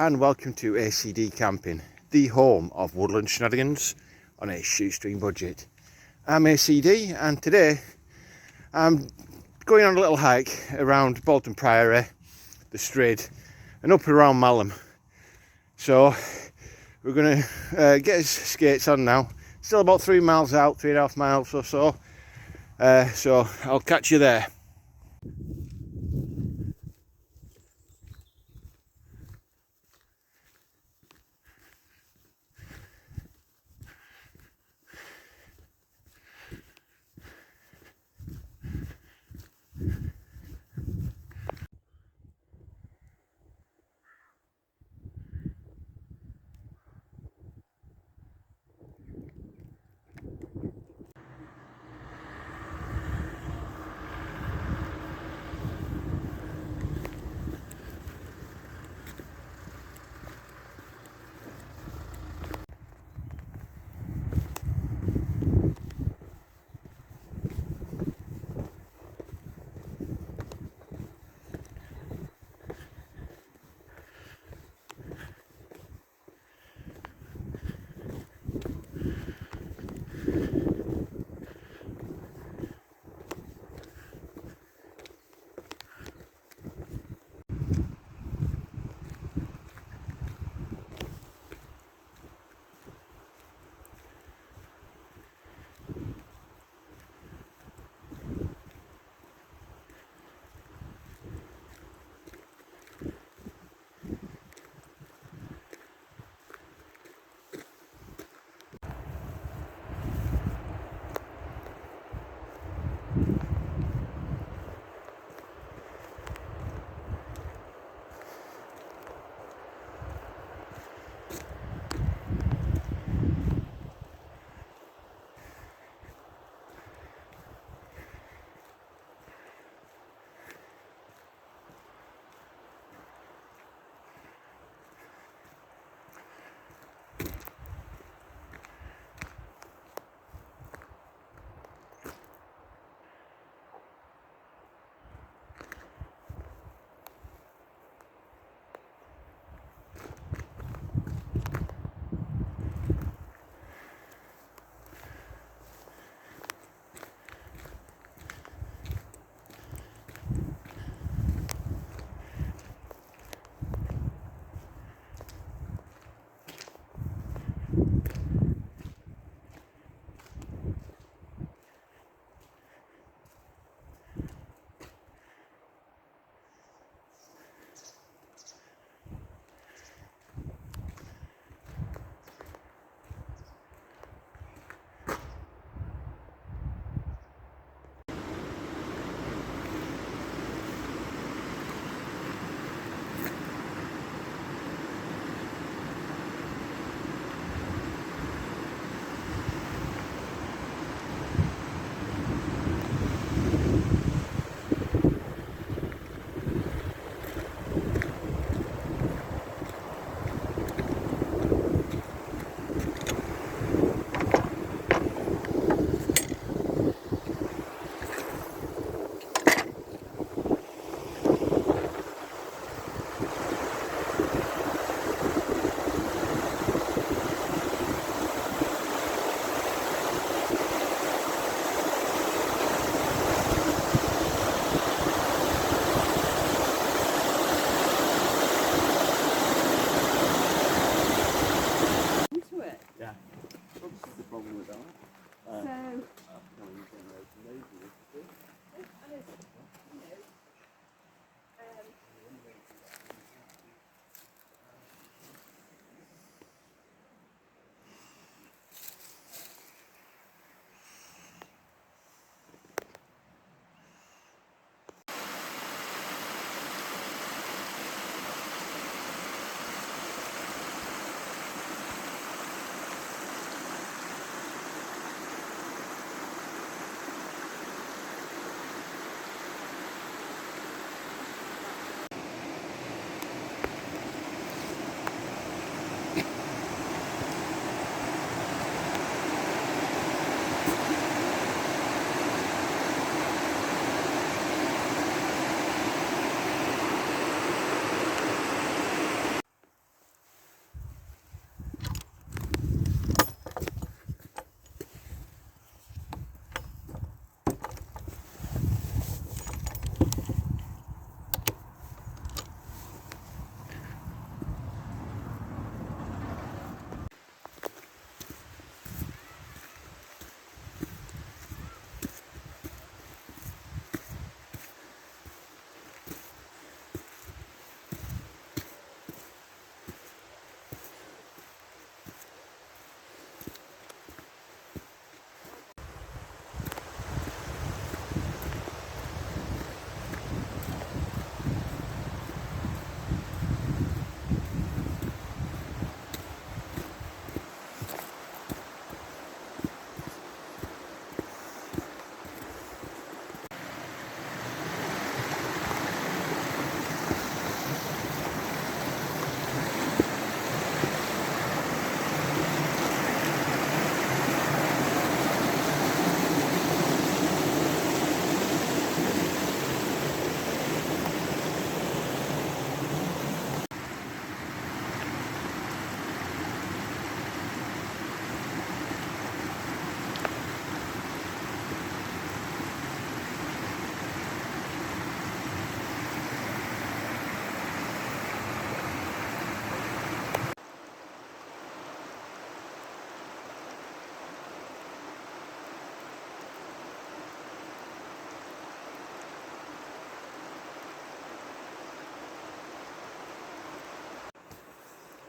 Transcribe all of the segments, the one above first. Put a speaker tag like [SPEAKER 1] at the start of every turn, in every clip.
[SPEAKER 1] and welcome to ACD Camping, the home of woodland shenanigans on a shoestring budget. I'm ACD and today I'm going on a little hike around Bolton Priory, the Strid and up around Malham. So we're going to get his skates on now. Still about 3 miles out, 3.5 miles or so. So I'll catch you there.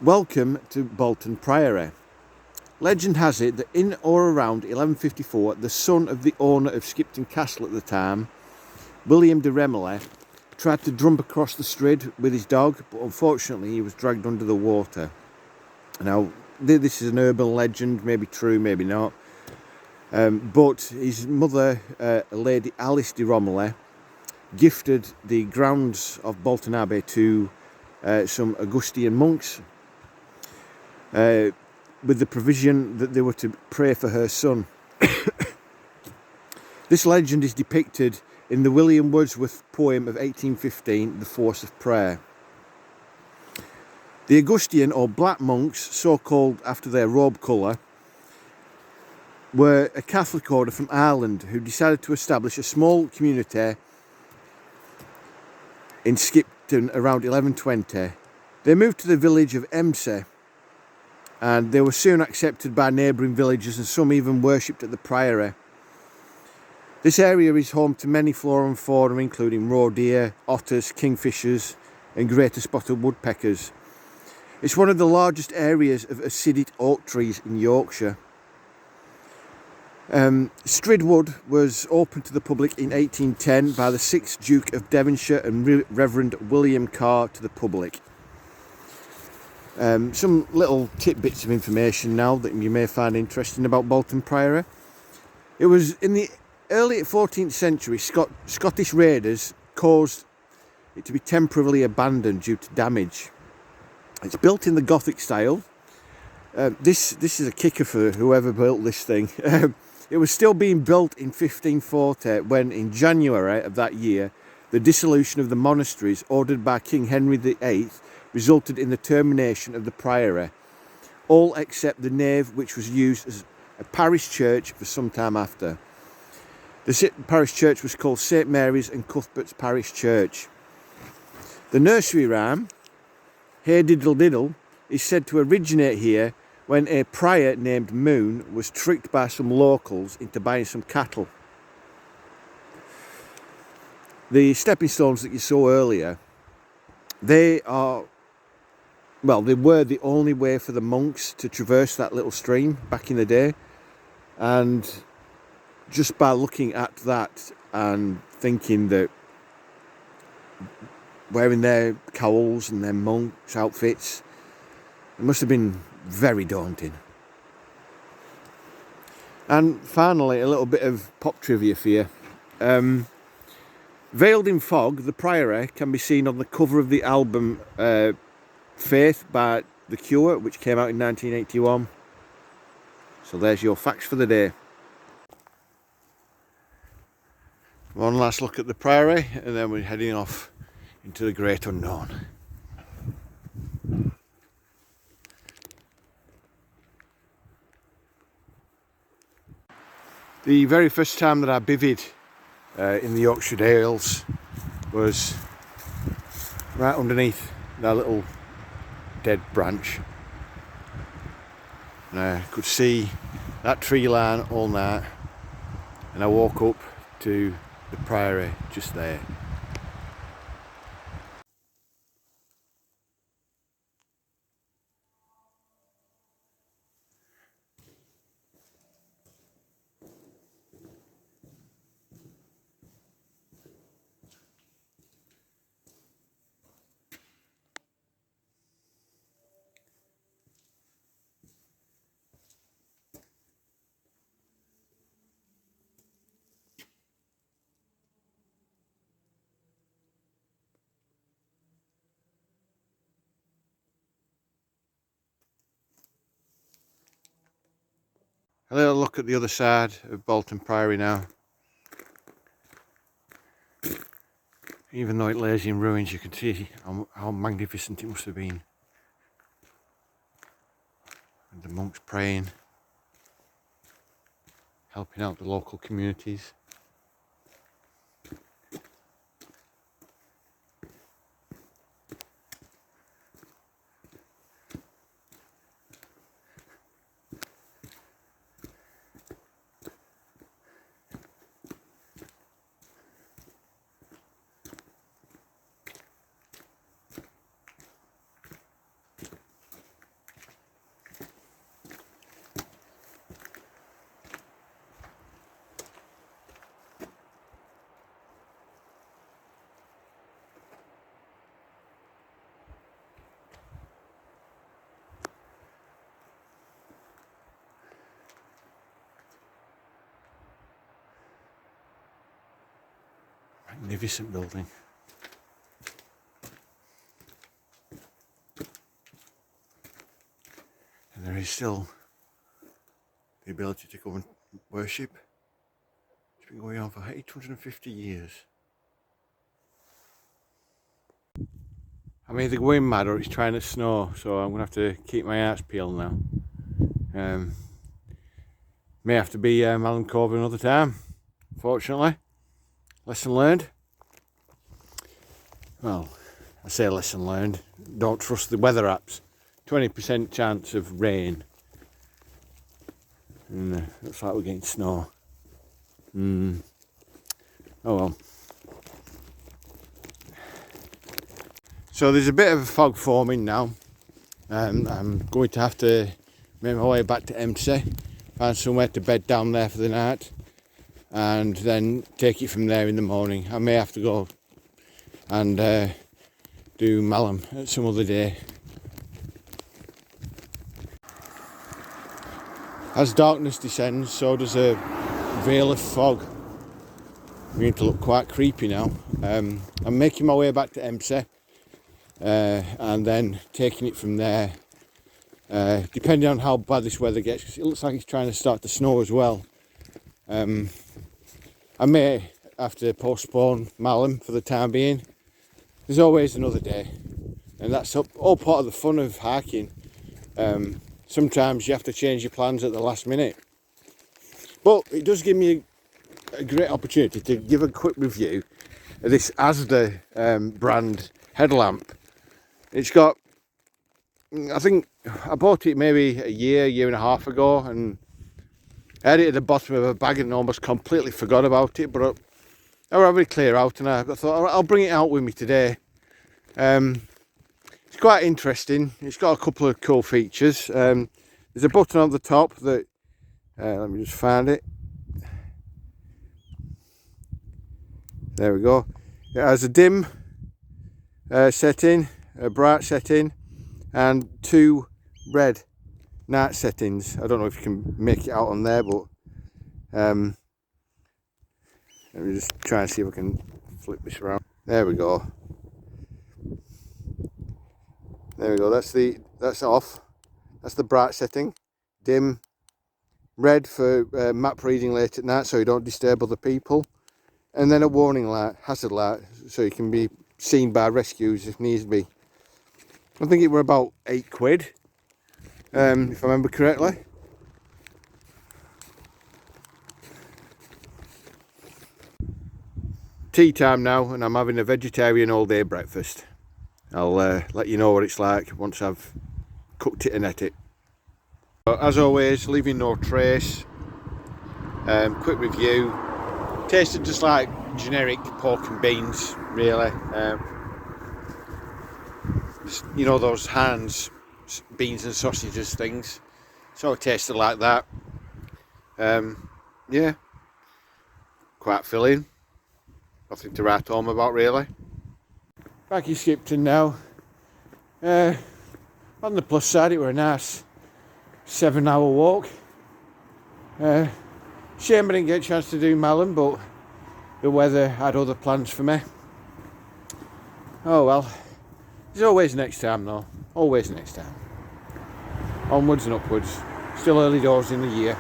[SPEAKER 1] Welcome to Bolton Priory. Legend has it that in or around 1154, the son of the owner of Skipton Castle at the time, William de Remilly, tried to jump across the Strid with his dog, but unfortunately he was dragged under the water. Now, this is an urban legend, maybe true, maybe not. But his mother, Lady Alice de Romilly, gifted the grounds of Bolton Abbey to some Augustine monks with the provision that they were to pray for her son. This legend is depicted in the William Wordsworth poem of 1815, The Force of Prayer. The Augustine or black monks, so called after their robe colour, were a Catholic order from Ireland who decided to establish a small community in Skipton around 1120. They moved to the village of Emse, and they were soon accepted by neighbouring villages, and some even worshipped at the Priory. This area is home to many flora and fauna, including roe deer, otters, kingfishers and greater spotted woodpeckers. It's one of the largest areas of acidic oak trees in Yorkshire. Strid Wood was opened to the public in 1810 by the 6th Duke of Devonshire and Reverend William Carr to the public. Some little tidbits of information now that you may find interesting about Bolton Priory. It was in the early 14th century, Scottish raiders caused it to be temporarily abandoned due to damage. It's built in the Gothic style. This is a kicker for whoever built this thing. It was still being built in 1540 when, in January of that year, the dissolution of the monasteries ordered by King Henry VIII resulted in the termination of the priory, all except the nave, which was used as a parish church for some time after. The parish church was called St Mary's and Cuthbert's Parish Church. The nursery rhyme, Hey Diddle Diddle, is said to originate here when a prior named Moon was tricked by some locals into buying some cattle. The stepping stones that you saw earlier, they were the only way for the monks to traverse that little stream back in the day, and just by looking at that and thinking that wearing their cowls and their monks' outfits, it must have been very daunting. And finally, a little bit of pop trivia for you. Veiled in fog, the Priory can be seen on the cover of the album Faith by The Cure, which came out in 1981. So there's your facts for the day. One last look at the Priory, and then we're heading off into the great unknown. The very first time that I bivvied in the Yorkshire Dales was right underneath that little dead branch, and I could see that tree line all night, and I woke up to the Priory just there. A little look at the other side of Bolton Priory now. Even though it lays in ruins, you can see how magnificent it must have been. And the monks praying, helping out the local communities. Magnificent building. And there is still the ability to go and worship. It's been going on for 850 years. I'm either going mad or it's trying to snow, so I'm going to have to keep my eyes peeled now. May have to be Malham Cove another time, fortunately. Lesson learned. Well, I say lesson learned. Don't trust the weather apps. 20% chance of rain. And looks like we're getting snow. Oh well. So there's a bit of fog forming now. I'm going to have to make my way back to MC, find somewhere to bed down there for the night, and then take it from there in the morning. I may have to go and do Malham at some other day. As darkness descends, so does a veil of fog. Beginning to look quite creepy now. I'm making my way back to MC, and then taking it from there. Depending on how bad this weather gets, because it looks like it's trying to start to snow as well. I may have to postpone Malham for the time being. There's always another day, and that's all part of the fun of hiking. Sometimes you have to change your plans at the last minute, but it does give me a great opportunity to give a quick review of this Asda brand headlamp. It's got, I think I bought it maybe a year and a half ago, and I had it at the bottom of a bag and almost completely forgot about it, but I was really clear out, and I thought I'll bring it out with me today. It's quite interesting. It's got a couple of cool features. There's a button on the top that, let me just find it. There we go. It has a dim setting, a bright setting, and 2 red night settings. I don't know if you can make it out on there, but let me just try and see if I can flip this around. There we go. There we go. That's off. That's the bright setting. Dim. Red for map reading late at night, so you don't disturb other people. And then a warning light, hazard light, so you can be seen by rescues if needs be. I think it were about £8, if I remember correctly. Tea time now, and I'm having a vegetarian all day breakfast. I'll let you know what it's like once I've cooked it and ate it. But as always, leaving no trace. Quick review. Tasted just like generic pork and beans, really. Just, you know, those Hans beans and sausages things. Sort of tasted like that. Yeah, quite filling. Nothing to write home about, really. Back in Skipton now. On the plus side, it were a nice 7-hour walk. Shame I didn't get a chance to do Malham, but the weather had other plans for me. Oh well. There's always next time though. Always next time. Onwards and upwards. Still early doors in the year.